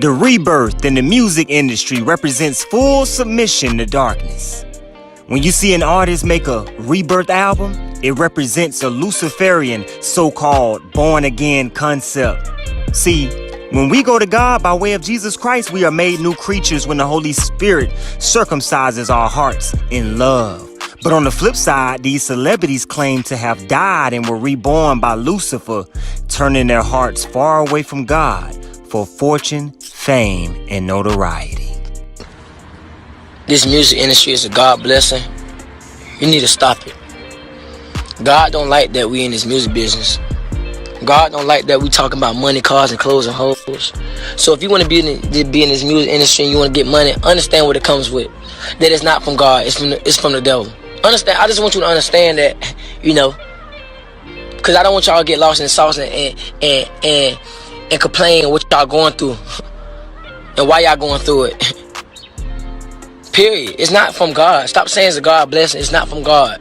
The rebirth in the music industry represents full submission to darkness. When you see an artist make a rebirth album, it represents a Luciferian so-called born-again concept. See, when we go to God by way of Jesus Christ, we are made new creatures when the Holy Spirit circumcises our hearts in love. But on the flip side, these celebrities claim to have died and were reborn by Lucifer, turning their hearts far away from God for fortune, fame, and notoriety. This music industry is a God blessing. You need to stop it. God don't like that we in this music business. God don't like that we talking about money, cars, and clothes and hoes. So if you want to be in this music industry and you want to get money, understand what it comes with. That it's not from God. It's from the devil. Understand? I just want you to understand that, because I don't want y'all to get lost in the sauce and complain what y'all going through and why y'all going through it. Period. It's not from God. Stop saying it's a God blessing. It's not from God.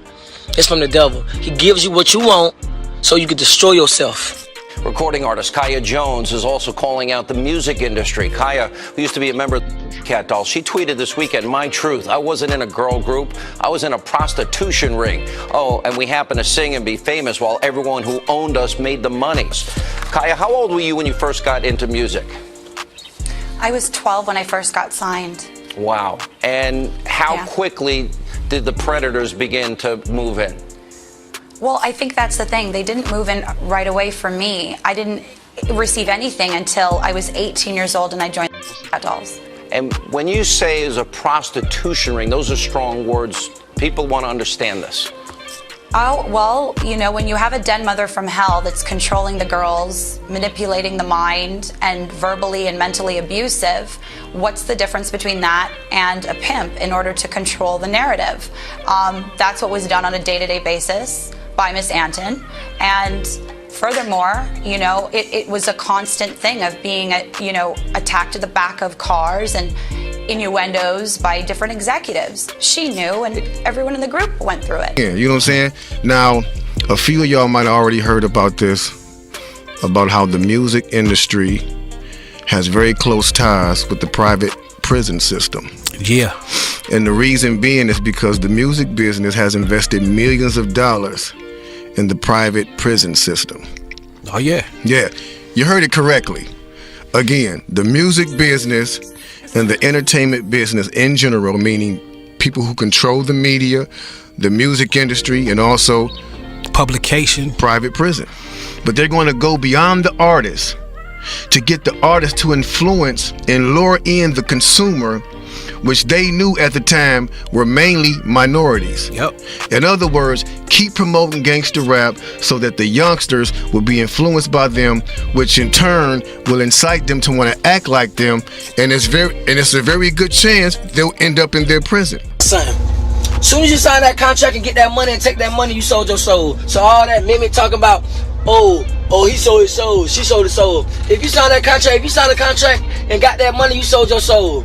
It's from the devil. He gives you what you want so you can destroy yourself. Recording artist Kaya Jones is also calling out the music industry. Kaya, who used to be a member of the Cat Dolls, she tweeted this weekend, "My truth, I wasn't in a girl group. I was in a prostitution ring. Oh, and we happened to sing and be famous while everyone who owned us made the money." Kaya, how old were you when you first got into music? I was 12 when I first got signed. Wow. And how quickly did the predators begin to move in? Well, I think that's the thing. They didn't move in right away for me. I didn't receive anything until I was 18 years old and I joined the Cat Dolls. And when you say it's a prostitution ring, those are strong words. People want to understand this. Oh, well, when you have a den mother from hell that's controlling the girls, manipulating the mind, and verbally and mentally abusive, what's the difference between that and a pimp in order to control the narrative? That's what was done on a day-to-day basis by Miss Anton. And furthermore, it was a constant thing of being, attacked at the back of cars and innuendos by different executives. She knew, and everyone in the group went through it. Yeah, you know what I'm saying? Now, a few of y'all might have already heard about this, about how the music industry has very close ties with the private prison system. Yeah. And the reason being is because the music business has invested millions of dollars in the private prison system. Oh, yeah. Yeah, you heard it correctly. Again, the music business and the entertainment business in general, meaning people who control the media, the music industry, and also publication, private prison. But they're going to go beyond the artist to get the artist to influence and lure in the consumer, which they knew at the time were mainly minorities. Yep. In other words, keep promoting gangster rap so that the youngsters will be influenced by them, which in turn will incite them to want to act like them, and it's a very good chance they'll end up in their prison. Son, as soon as you sign that contract and get that money and take that money, you sold your soul. So all that mimic talking about, oh, he sold his soul, she sold his soul. If you sign a contract and got that money, you sold your soul.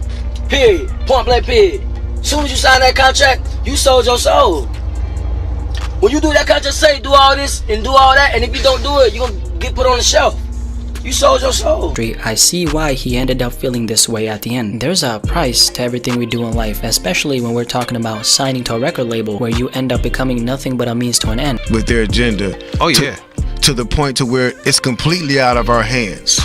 Period. Point blank period. As soon as you sign that contract, you sold your soul. When you do that contract, say do all this and do all that, and if you don't do it, you're going to get put on the shelf. You sold your soul. I see why he ended up feeling this way at the end. There's a price to everything we do in life, especially when we're talking about signing to a record label where you end up becoming nothing but a means to an end. With their agenda. Oh, yeah. To the point to where it's completely out of our hands.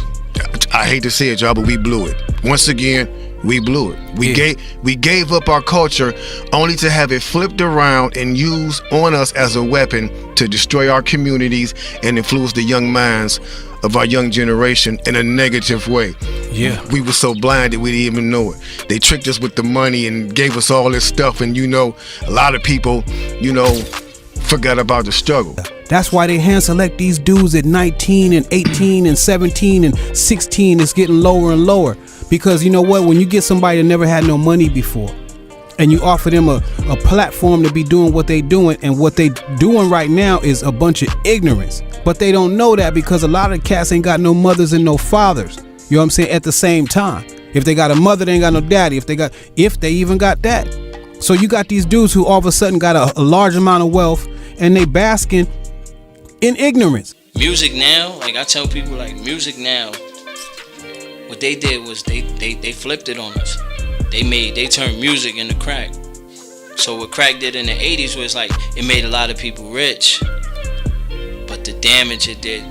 I hate to say it, y'all, but we blew it. Once again, we blew it. We gave up our culture only to have it flipped around and used on us as a weapon to destroy our communities and influence the young minds of our young generation in a negative way. Yeah. We were so blinded we didn't even know it. They tricked us with the money and gave us all this stuff, and a lot of people, forgot about the struggle. That's why they hand select these dudes at 19 and 18 and 17 and 16. It's getting lower and lower. Because you know what? When you get somebody that never had no money before and you offer them a platform to be doing what they doing, and what they doing right now is a bunch of ignorance. But they don't know that because a lot of cats ain't got no mothers and no fathers. You know what I'm saying? At the same time. If they got a mother, they ain't got no daddy. If they even got that. So you got these dudes who all of a sudden got a large amount of wealth and they basking in ignorance. Music now, like I tell people, like music now what they did was they flipped it on us. They turned music into crack. So what crack did in the 80s was like, it made a lot of people rich, but the damage it did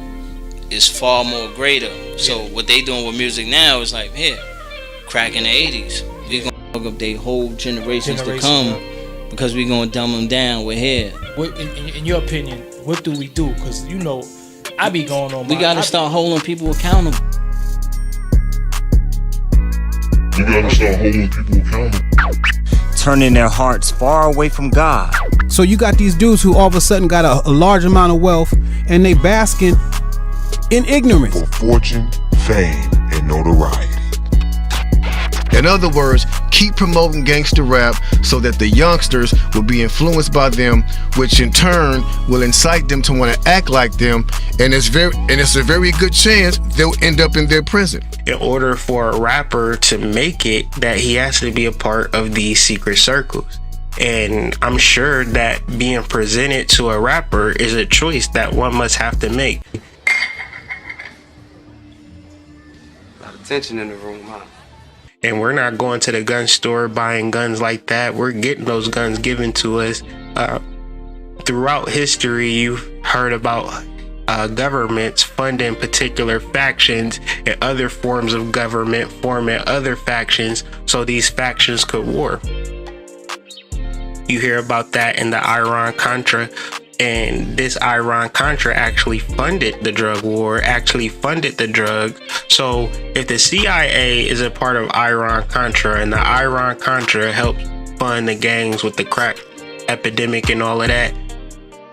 is far more greater. So what they doing with music now is like, here, crack in the 80s. We gonna fuck up their whole generations to come because we gonna dumb them down. We're here. In your opinion, what do we do? Because you know, I be going on. We gotta start holding people accountable. Turning their hearts far away from God. So you got these dudes who all of a sudden got a large amount of wealth and they basking in ignorance. For fortune, fame, and notoriety. In other words, keep promoting gangster rap so that the youngsters will be influenced by them, which in turn will incite them to want to act like them, and it's a very good chance they'll end up in their prison. In order for a rapper to make it, that he has to be a part of these secret circles. And I'm sure that being presented to a rapper is a choice that one must have to make. A lot of tension in the room, huh? And we're not going to the gun store buying guns like that. We're getting those guns given to us. Throughout history, you've heard about governments funding particular factions and other forms of government forming other factions so these factions could war. You hear about that in the Iran-Contra, and this Iran-Contra actually funded the drug war, actually funded the drugs. So if the CIA is a part of Iran-Contra and the Iran-Contra helped fund the gangs with the crack epidemic and all of that,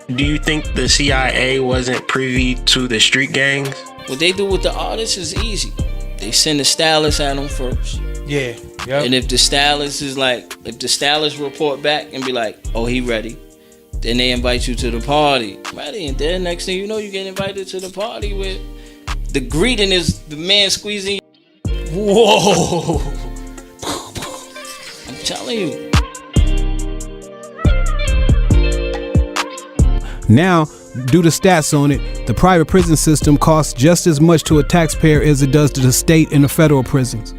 do you think the CIA wasn't privy to the street gangs? What they do with the artists is easy. They send the stylist at them first. Yeah. Yep. And if the stylist report back and be like, oh, he ready, then they invite you to the party. Ready, and then next thing you know, you get invited to the party with the greeting is the man squeezing. Whoa! I'm telling you. Now, do the stats on it, the private prison system costs just as much to a taxpayer as it does to the state and the federal prisons.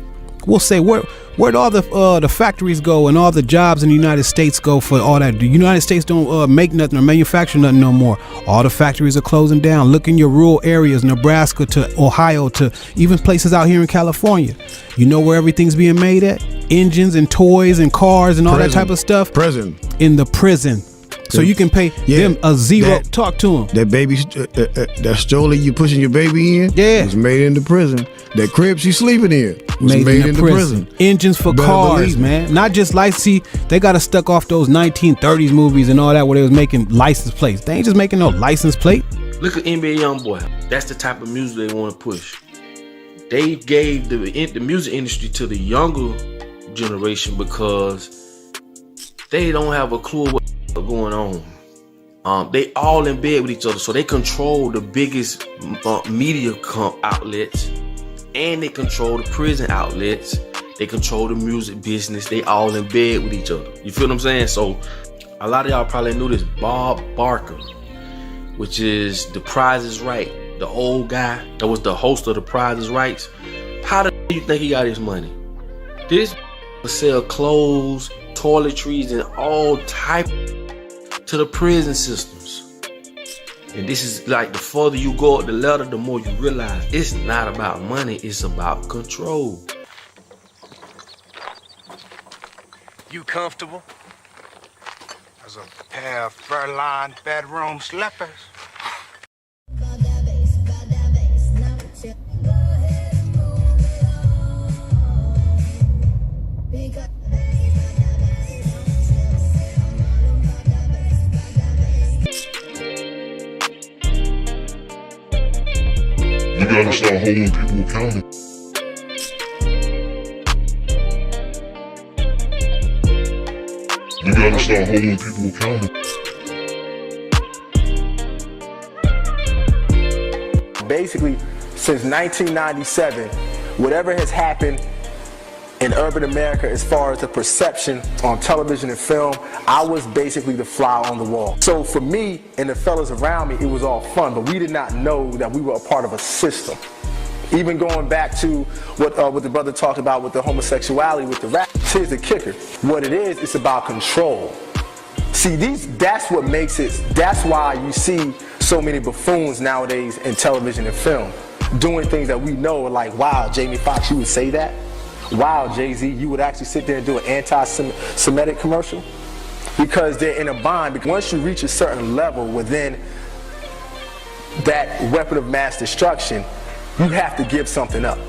We'll say, where'd all the factories go and all the jobs in the United States go for all that? The United States don't make nothing or manufacture nothing no more. All the factories are closing down. Look in your rural areas, Nebraska to Ohio to even places out here in California. You know where everything's being made at? Engines and toys and cars and all that type of stuff. Prison. In the prison. So you can pay them a zero. Talk to them. That baby, that stroller you pushing your baby in, was made into prison. That crib she's sleeping in was made into prison. Engines for cars, man. Not just license. See, they got us stuck off those 1930s movies and all that where they was making license plates. They ain't just making no license plate. Look at NBA YoungBoy. That's the type of music they want to push. They gave the music industry to the younger generation because they don't have a clue what going on. They all in bed with each other, so they control the biggest media outlets, and they control the prison outlets. They control the music business. They all in bed with each other. You feel what I'm saying? So a lot of y'all probably knew this. Bob Barker, which is The Price is Right, the old guy that was the host of The Price is Right. How do you think he got his money? This sell clothes, toiletries, and all type to the prison systems. And this is like, the further you go up the ladder, the more you realize it's not about money, it's about control. You comfortable? As a pair of fur-lined bedroom slippers. You gotta start holding people accountable. You gotta start holding people accountable. Basically, since 1997, whatever has happened in urban America as far as the perception on television and film, I was basically the fly on the wall. So for me and the fellas around me, it was all fun, but we did not know that we were a part of a system. Even going back to what the brother talked about with the homosexuality, with the rap, here's the kicker. What it is, it's about control. See, that's what makes it, that's why you see so many buffoons nowadays in television and film, doing things that we know are like, wow, Jamie Foxx, you would say that? Wow, Jay-Z, you would actually sit there and do an anti-Semitic commercial? Because they're in a bind. Because once you reach a certain level within that weapon of mass destruction, you have to give something up.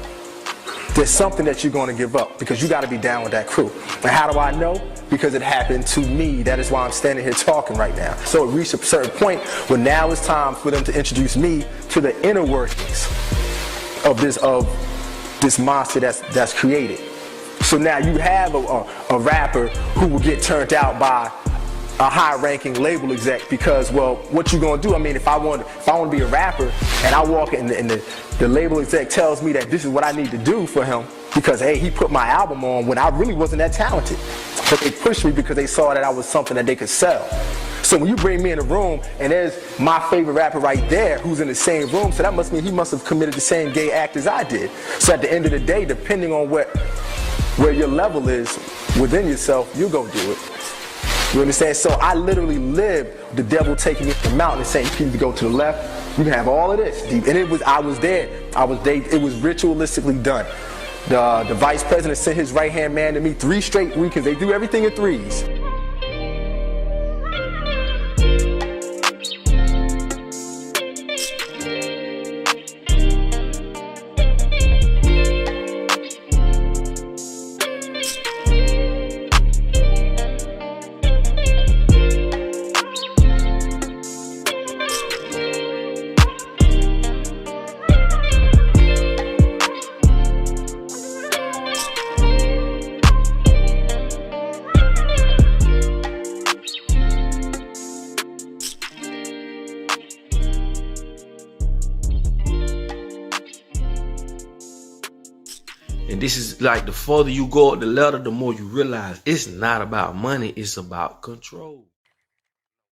There's something that you're going to give up because you got to be down with that crew. And how do I know? Because it happened to me. That is why I'm standing here talking right now. So it reached a certain point where now it's time for them to introduce me to the inner workings of this monster that's created. So now you have a rapper who will get turned out by a high-ranking label exec because, well, what you gonna do? I mean, if I want to be a rapper and I walk in and the label exec tells me that this is what I need to do for him because, hey, he put my album on when I really wasn't that talented. But they pushed me because they saw that I was something that they could sell. So when you bring me in a room and there's my favorite rapper right there who's in the same room, so that must mean he must have committed the same gay act as I did. So at the end of the day, depending on where your level is within yourself, you go do it. You understand? So I literally lived the devil taking me to the mountain and saying, you can either go to the left, you can have all of this. And I was there. It was ritualistically done. The vice president sent his right-hand man to me 3 straight weekends. They do everything in threes. And this is like the further you go up the ladder, the more you realize it's not about money, it's about control.